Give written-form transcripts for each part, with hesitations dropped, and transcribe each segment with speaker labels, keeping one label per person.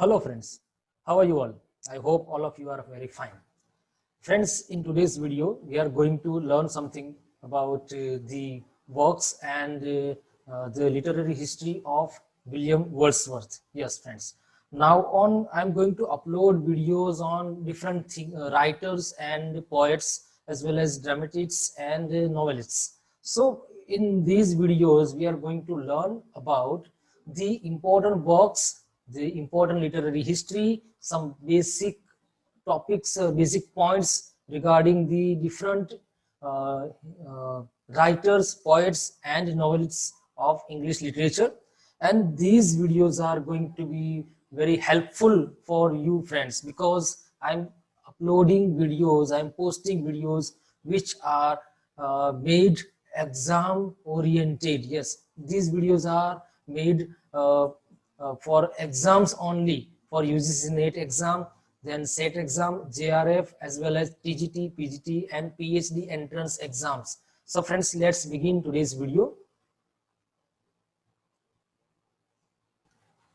Speaker 1: Hello friends, how are you all? I hope all of you are very fine. Friends, in today's video, we are going to learn something about the works and the literary history of William Wordsworth. Yes, friends. Now on, I'm going to upload videos on different writers and poets as well as dramatists and novelists. So in these videos, we are going to learn about the important works, the important literary history, some basic topics, basic points regarding the different uh, writers, poets, and novelists of English literature. And these videos are going to be very helpful for you, friends, because I'm uploading videos, I'm posting videos which are made exam oriented. Yes, these videos are made for exams only, for UGC NET exam, then SET exam, JRF, as well as TGT, PGT, and PhD entrance exams. So friends, let's begin today's video.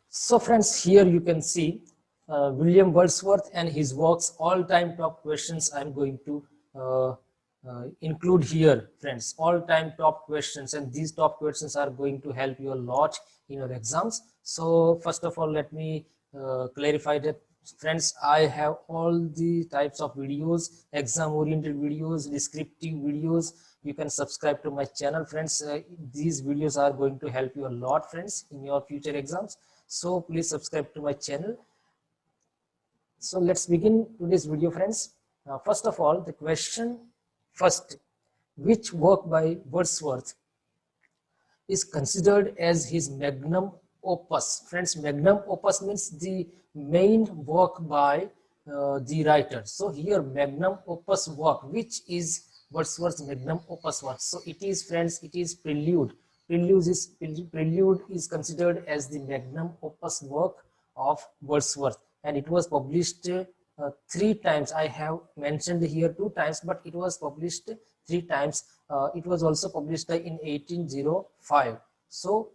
Speaker 1: So friends, here you can see William Wordsworth and his works, all-time top questions I'm going to include here, friends, all-time top questions, and these top questions are going to help you a lot in your exams. So first of all, let me clarify that, friends, I have all the types of videos, exam-oriented videos, descriptive videos. You can subscribe to my channel, friends. These videos are going to help you a lot, friends, in your future exams. So please subscribe to my channel. So let's begin today's video, friends. First of all, the question first, which work by Wordsworth is considered as his magnum opus? Friends, magnum opus means the main work by the writer. So here magnum opus work, which is Wordsworth's magnum opus work. So it is, friends, it is Prelude. Prelude is considered as the magnum opus work of Wordsworth, and it was published three times. I have mentioned here two times, but it was published three times. It was also published in 1805. So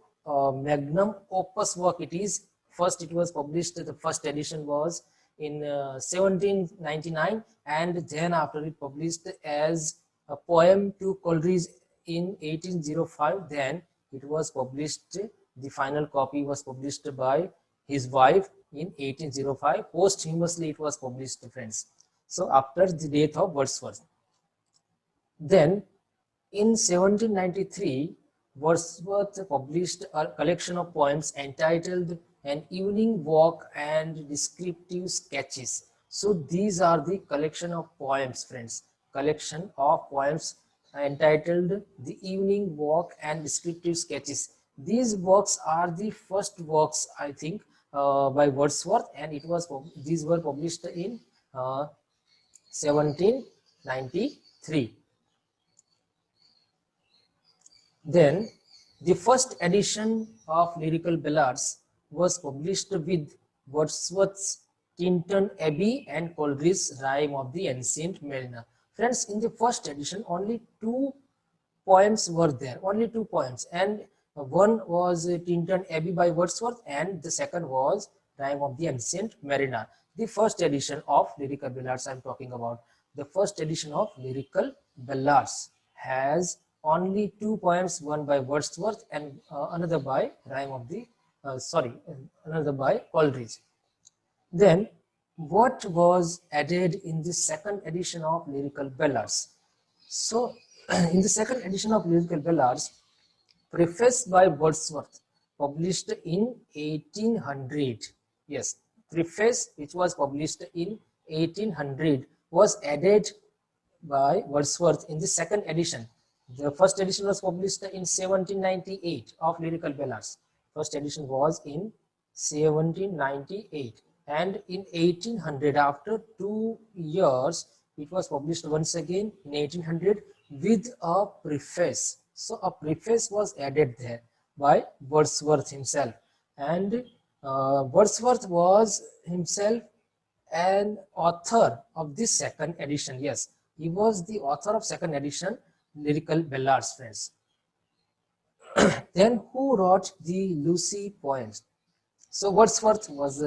Speaker 1: magnum opus work it is. First it was published, the first edition was in 1799, and then after it published as a poem to Coleridge in 1805. Then it was published, the final copy was published by his wife in 1805. Posthumously it was published, friends. So after the death of Wordsworth. Then in 1793, Wordsworth published a collection of poems entitled An Evening Walk and Descriptive Sketches. So these are the collection of poems, friends. Collection of poems entitled The Evening Walk and Descriptive Sketches. These works are the first works, I think, by Wordsworth, and these were published in 1793. Then the first edition of Lyrical Ballads was published with Wordsworth's Tintern Abbey and Coleridge's Rime of the Ancient Mariner. Friends, in the first edition, only two poems were there, only two poems, and one was Tintern Abbey by Wordsworth, and the second was Rime of the Ancient Mariner. The first edition of Lyrical Ballads I'm talking about. The first edition of Lyrical Ballads has only two poems, one by Wordsworth and another by another by Coleridge. Then what was added in the second edition of Lyrical Ballads? So in the second edition of Lyrical Ballads, preface by Wordsworth, published in 1800. Yes, preface which was published in 1800 was added by Wordsworth in the second edition. The first edition was published in 1798 of Lyrical Ballads. First edition was in 1798, and in 1800, after 2 years, it was published once again in 1800 with a preface. So a preface was added there by Wordsworth himself, and Wordsworth was himself an author of this second edition. Yes, he was the author of second edition Lyrical Ballads, friends. Then who wrote the Lucy poems? So Wordsworth was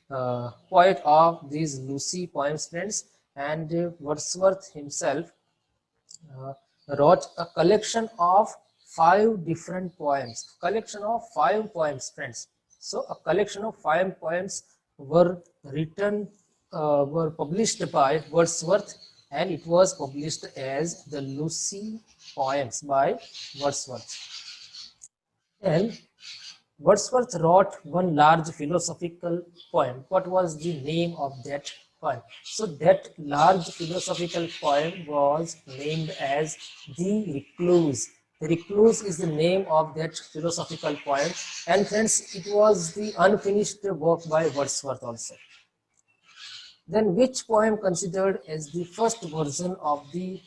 Speaker 1: poet of these Lucy poems, friends. And Wordsworth himself uh, wrote a collection of 5 different poems, friends. So a collection of 5 poems were written, were published by Wordsworth, and it was published as the Lucy poems by Wordsworth. Then Wordsworth wrote one large philosophical poem. What was the name of that poem? So that large philosophical poem was named as The Recluse. The Recluse is the name of that philosophical poem. And friends, it was the unfinished work by Wordsworth also. Then which poem considered as the first version of the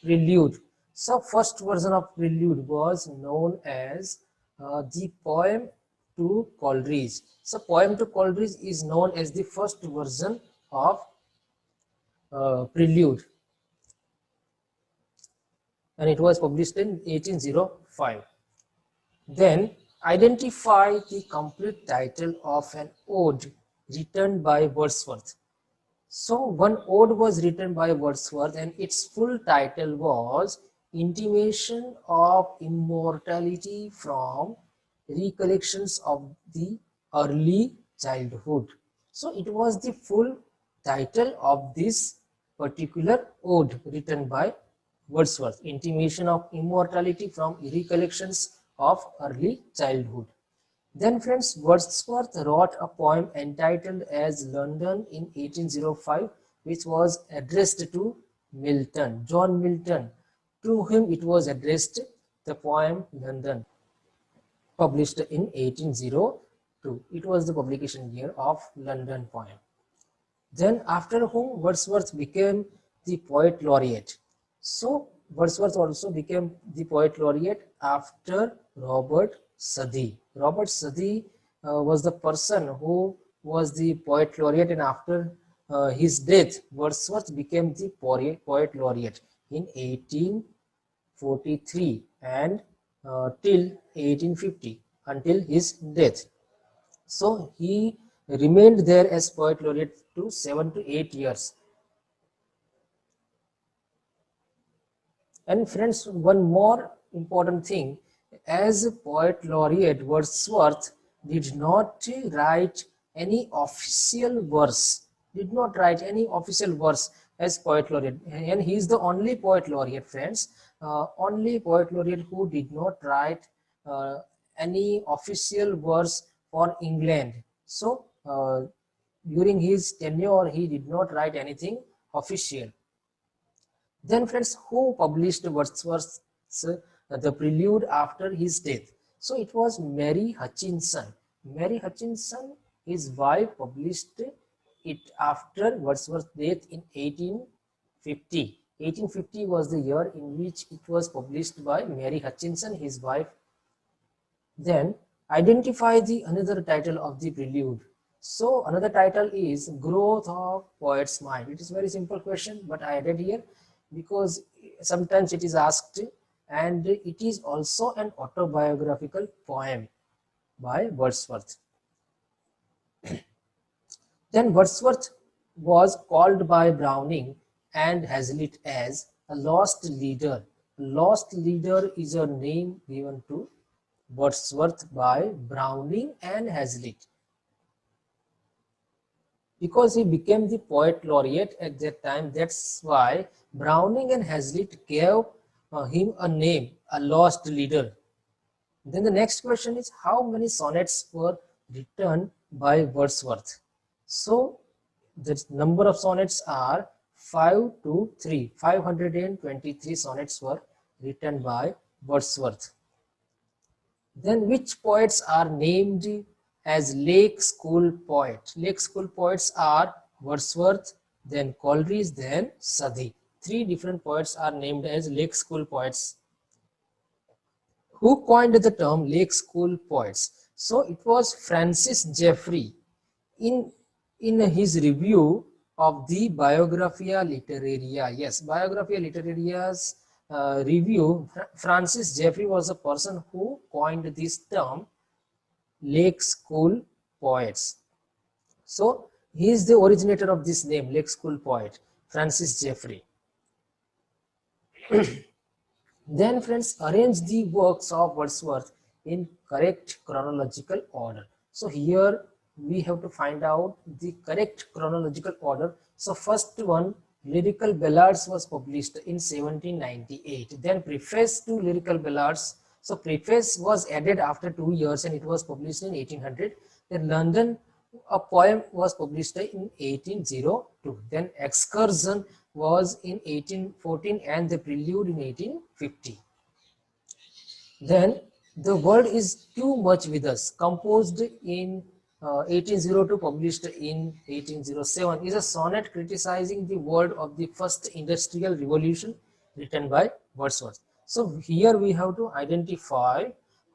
Speaker 1: prelude? So first version of prelude was known as the poem to Coleridge. So poem to Coleridge is known as the first version of prelude, and it was published in 1805. Then identify the complete title of an ode written by Wordsworth. So one ode was written by Wordsworth, and its full title was Intimation of Immortality from Recollections of the Early Childhood. So it was the full title of this particular ode written by Wordsworth, Intimation of Immortality from Recollections of Early Childhood. Then friends, Wordsworth wrote a poem entitled as London in 1805, which was addressed to Milton, John Milton, to whom it was addressed, the poem London, published in 1802. It was the publication year of London poem. Then after whom Wordsworth became the poet laureate. So Wordsworth also became the poet laureate after Robert Southey. Robert Southey was the person who was the poet laureate, and after his death, Wordsworth became the poet laureate in 1843 and till 1850, until his death. So he remained there as poet laureate to 7 to 8 years. And friends, one more important thing, as a poet laureate, Wordsworth did not write any official verse, as poet laureate, and he is the only poet laureate, friends, only poet laureate who did not write uh, any official verse for England. So during his tenure, he did not write anything official. Then friends, who published Wordsworth's The Prelude after his death? So it was Mary Hutchinson. Mary Hutchinson, his wife, published it after Wordsworth's death in 1850. 1850 was the year in which it was published by Mary Hutchinson, his wife. Then identify the another title of the prelude. So another title is Growth of Poet's Mind. It is very simple question, but I added here because sometimes it is asked, and it is also an autobiographical poem by Wordsworth. Then Wordsworth was called by Browning and Hazlitt as a lost leader. Lost leader is a name given to Wordsworth by Browning and Hazlitt, because he became the poet laureate at that time. That's why Browning and Hazlitt gave him a name, a lost leader. Then the next question is, how many sonnets were written by Wordsworth? So the number of sonnets are 5 to 3. 523 sonnets were written by Wordsworth. Then which poets are named as Lake School poet? Lake School poets are Wordsworth, then Coleridge, then Southey. 3 different poets are named as Lake School poets. Who coined the term Lake School poets? So it was Francis Jeffrey. In his review of the Biographia Literaria, yes, Biographia Literaria's review, Francis Jeffrey was the person who coined this term Lake School poets. So he is the originator of this name, Lake School poet, Francis Jeffrey. Then friends, arrange the works of Wordsworth in correct chronological order. So here we have to find out the correct chronological order. So first one, Lyrical Ballads was published in 1798. Then Preface to Lyrical Ballads. So Preface was added after 2 years and it was published in 1800. Then London, a poem was published in 1802. Then Excursion was in 1814 and the Prelude in 1850. Then The World is Too Much With Us, composed in 1802, published in 1807, is a sonnet criticizing the world of the first industrial revolution, written by Wordsworth. So here we have to identify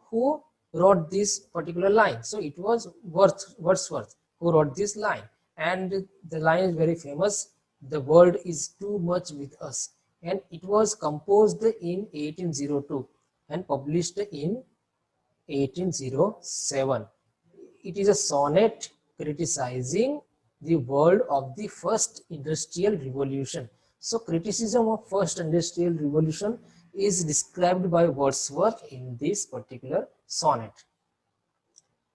Speaker 1: who wrote this particular line. So it was Wordsworth who wrote this line, and the line is very famous: the world is too much with us, and it was composed in 1802 and published in 1807. It is a sonnet criticizing the world of the first industrial revolution. So criticism of first industrial revolution is described by Wordsworth in this particular sonnet.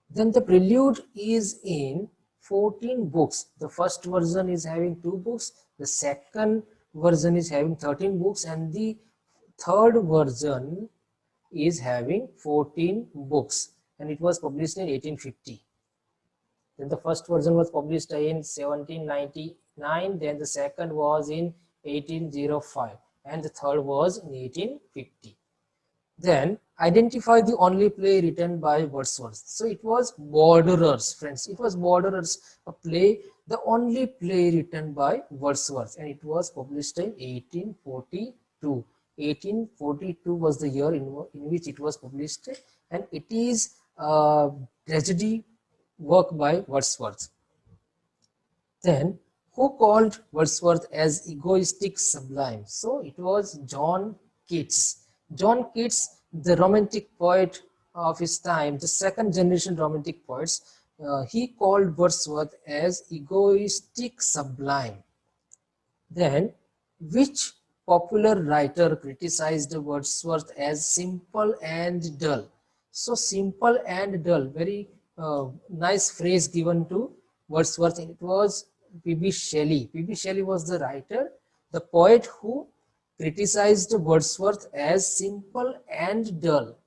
Speaker 1: Then the prelude is in 14 books. The first version is having 2 books, the second version is having 13 books, and the third version is having 14 books, and it was published in 1850. Then the first version was published in 1799, then the second was in 1805, and the third was in 1850. Then identify the only play written by Wordsworth. So it was Borderers, friends. It was Borderers, a play, the only play written by Wordsworth, and it was published in 1842. 1842 was the year in which it was published, and it is a tragedy work by Wordsworth. Then who called Wordsworth as egoistic sublime? So it was John Keats. John Keats, the romantic poet of his time, the second generation romantic poets, he called Wordsworth as egoistic sublime. Then which popular writer criticized Wordsworth as simple and dull? So simple and dull, very nice phrase given to Wordsworth. It was P.B. Shelley. P.B. Shelley was the writer, the poet who criticized Wordsworth as simple and dull.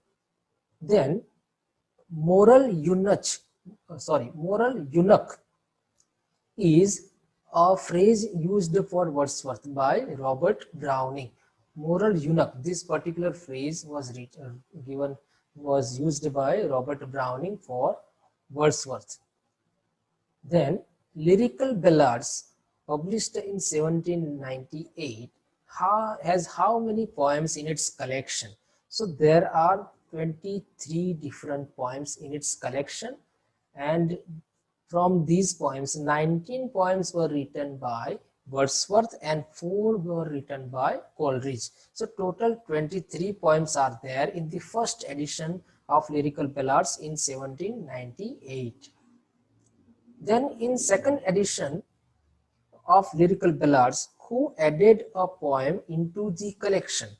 Speaker 1: Then moral eunuch is a phrase used for Wordsworth by Robert Browning. Moral eunuch, this particular phrase was used by Robert Browning for Wordsworth. Then Lyrical Ballads, published in 1798, has how many poems in its collection? So there are 23 different poems in its collection, and from these poems, 19 poems were written by Wordsworth and 4 were written by Coleridge. So total 23 poems are there in the first edition of Lyrical Ballads in 1798. Then in second edition of Lyrical Ballads, who added a poem into the collection?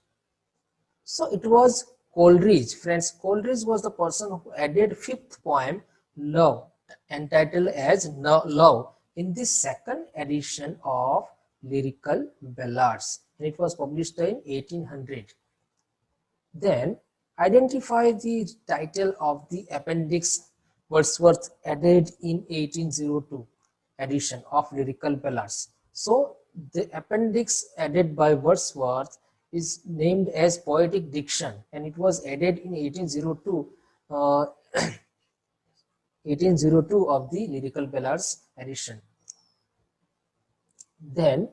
Speaker 1: So it was Coleridge. Friends, Coleridge was the person who added 5th poem, Love, entitled as Love, in the second edition of Lyrical Ballads, and it was published in 1800. Then identify the title of the appendix Wordsworth added in 1802 edition of Lyrical Ballads. So the appendix added by Wordsworth is named as Poetic Diction, and it was added in 1802 1802 of the Lyrical Ballads edition. Then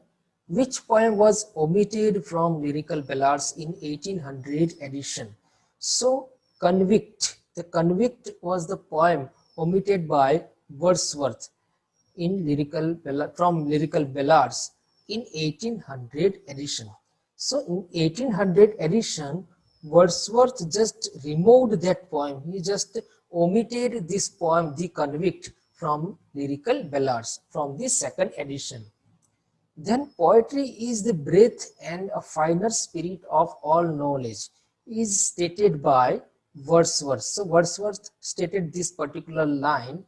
Speaker 1: which poem was omitted from Lyrical Ballads in 1800 edition? So Convict. The Convict was the poem omitted by Wordsworth in from Lyrical Ballads in 1800 edition. So in 1800 edition, Wordsworth just removed that poem. He just omitted this poem, The Convict, from Lyrical Ballads from the second edition. Then poetry is the breath and a finer spirit of all knowledge is stated by Wordsworth. So Wordsworth stated this particular line,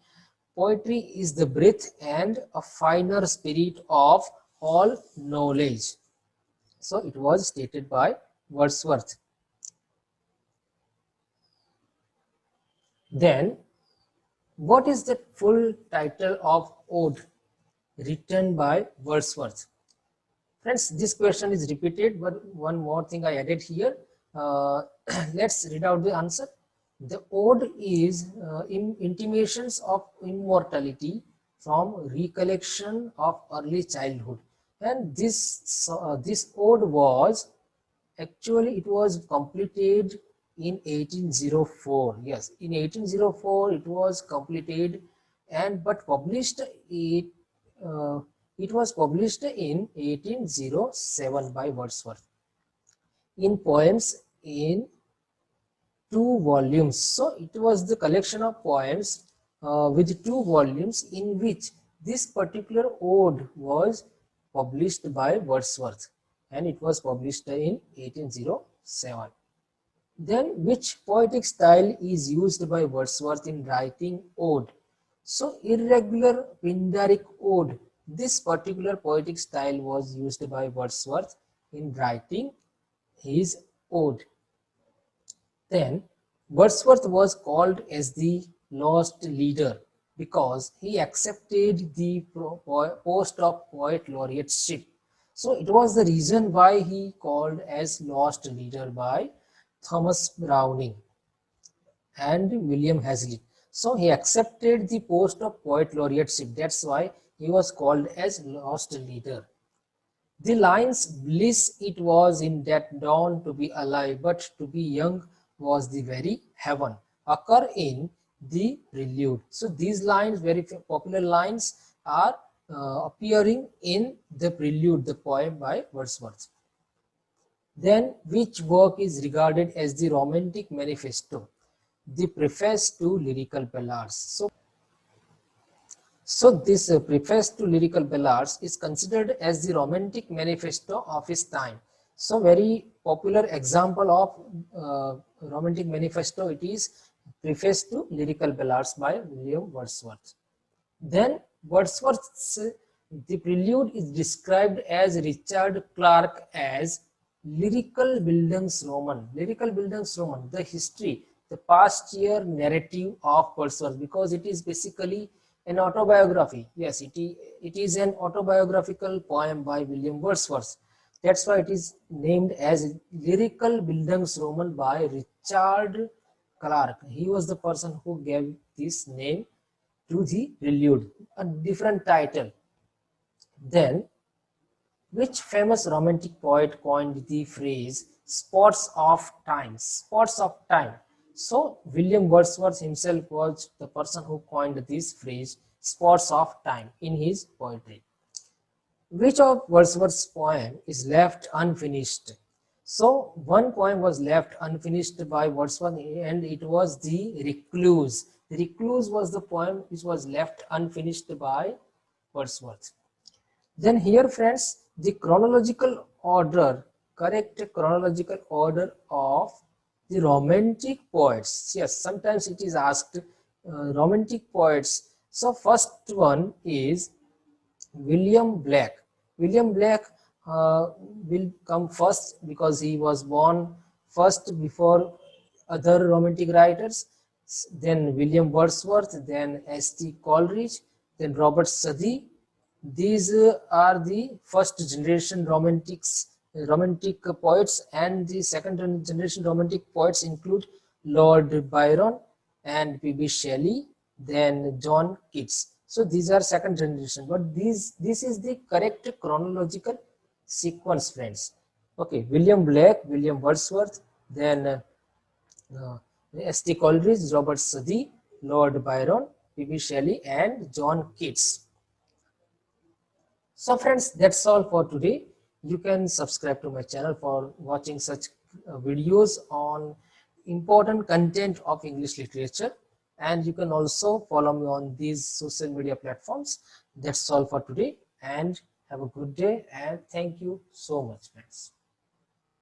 Speaker 1: poetry is the breath and a finer spirit of all knowledge. So it was stated by Wordsworth. Then what is the full title of ode written by Wordsworth? Friends, this question is repeated, but one more thing I added here. Let's read out the answer. The ode is intimations of immortality from recollection of early childhood. And this ode was actually, it was completed in 1804. Yes, in 1804 it was completed, and but published it was published in 1807 by Wordsworth in poems in 2 volumes. So it was the collection of poems with 2 volumes in which this particular ode was published by Wordsworth, and it was published in 1807. Then which poetic style is used by Wordsworth in writing ode? So irregular Pindaric ode. This particular poetic style was used by Wordsworth in writing his ode. Then Wordsworth was called as the lost leader because he accepted the post of poet laureateship. So it was the reason why he called as lost leader by Thomas Browning and William Hazlitt. So he accepted the post of poet laureateship. That's why he was called as lost leader. The lines, bliss it was in that dawn to be alive, but to be young was the very heaven, occur in the prelude. So these lines, very popular lines, are appearing in the prelude, the poem by Wordsworth. Then which work is regarded as the romantic manifesto? The preface to Lyrical Ballads. So this preface to Lyrical Ballads is considered as the romantic manifesto of his time. So very popular example of romantic manifesto, it is preface to Lyrical Ballads by William Wordsworth. Then Wordsworth's the prelude is described as Richard Clarke as lyrical Bildungsroman. Lyrical Bildungsroman, the history, the past year narrative of Wordsworth, because it is basically an autobiography. Yes, it is an autobiographical poem by William Wordsworth. That's why it is named as Lyrical Bildungsroman by Richard Clarke. He was the person who gave this name to the prelude, a different title. Then which famous romantic poet coined the phrase spots of time? Spots of time. So William Wordsworth himself was the person who coined this phrase spots of time in his poetry. Which of Wordsworth's poem is left unfinished? So one poem was left unfinished by Wordsworth, and it was The Recluse. The Recluse was the poem which was left unfinished by Wordsworth. Then here, friends, the chronological order, correct chronological order of the romantic poets. Yes, sometimes it is asked romantic poets. So first one is William Blake. William Blake will come first because he was born first before other romantic writers. Then William Wordsworth, then S.T. Coleridge, then Robert Southey. These are the first generation romantic poets, and the second generation romantic poets include Lord Byron and P.B. Shelley, then John Keats. So these are second generation, but this is the correct chronological sequence, friends. Okay, William Blake, William Wordsworth, then S.T. Coleridge, Robert Southey, Lord Byron, P.B. Shelley, and John Keats. So friends, that's all for today. You can subscribe to my channel for watching such videos on important content of English literature. and you can also follow me on these social media platforms. That's all for today, and have a good day, and thank you so much, friends.